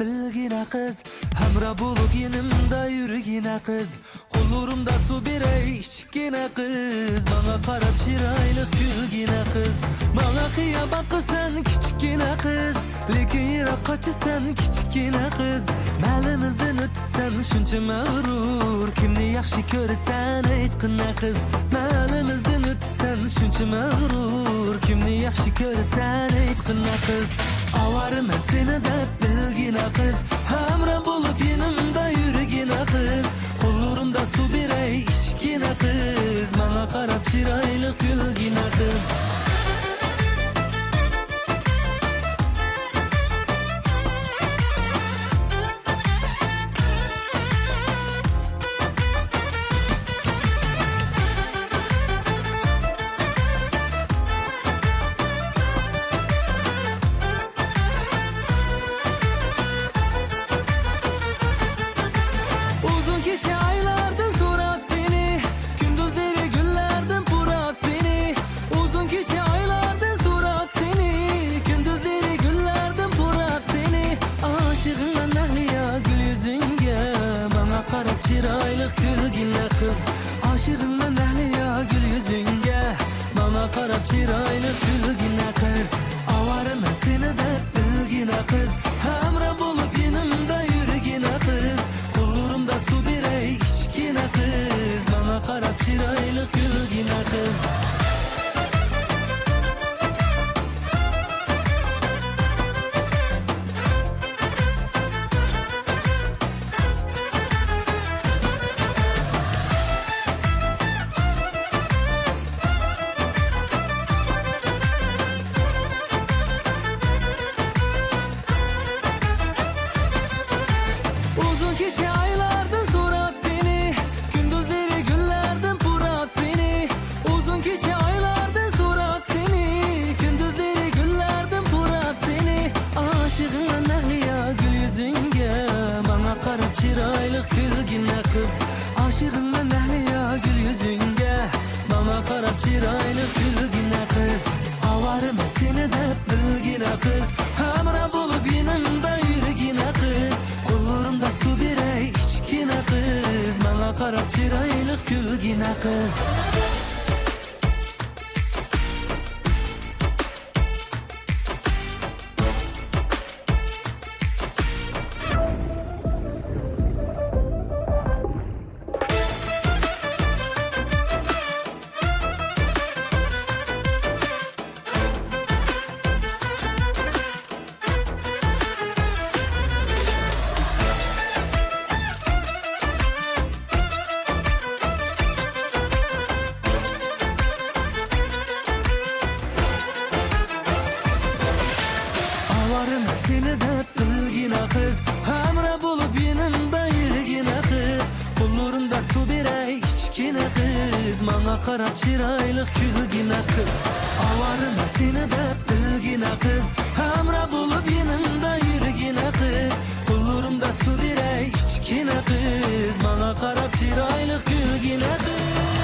bilgine kız, hamra bulup yanımda yürügine kız. Kollarımda su birey içkine kız, bana karab çiraylık gülgine kız. Bana kıyama sen kiçkine kız, lekin yirak kaçı sen kiçkine kız. Malimizden ötsen şunca mağrur, kimni yaxshi ko'rsan aytqina kız. Malimizden ötsen şuncha mağrur, kimni yaxshi ko'rsan aytqina kız. Avarım seni de bilgine kız, hamra bulup yanımda yürügine kız. Kollarımda su birey içkine kız, bana karab çiraylık gülgine kız. Gece aylardan sorap seni, gündüzleri güllerden burap seni. Uzun gece aylardan sorap seni, gündüzleri güllerden burap seni. Aşığına nahliya gül yüzünge, bana karab çiraylık gülgine kız. Aşığına nahliya gül yüzünge, bana karab çiraylık gülgine kız. Avarım seni de bilgine kız, hamra bulup yanımda yürügine kız. Kollarımda su birey içkine kız, bana karab çiraylık gülgine kız. Uzun gece aylardan sorap seni, gündüzleri güllerden burap seni. Uzun gece aylardan sorap seni, gündüzleri güllerden burap seni. Aşığına nahliya gül yüzünge, bana karab çiraylık gülgine kız. Aşığına nahliya gül yüzünge, bana karab çiraylık gülgine kız. Avarım seni de bilgine kız, hamra bulup yanımda yürügine kız. Kollarımda su birey içkine kız, bana karab çiraylık gülgine kız. Avarım seni de bilgine kız, hamra bulup yanımda yürügine kız. Kollarımda su birey içkine kız, bana karab çiraylık gülgine kız. Avarım seni de bilgine kız, hamra bulup yanımda yürügine kız. Kollarımda su birey içkine kız, bana karab çiraylık gülgine kız.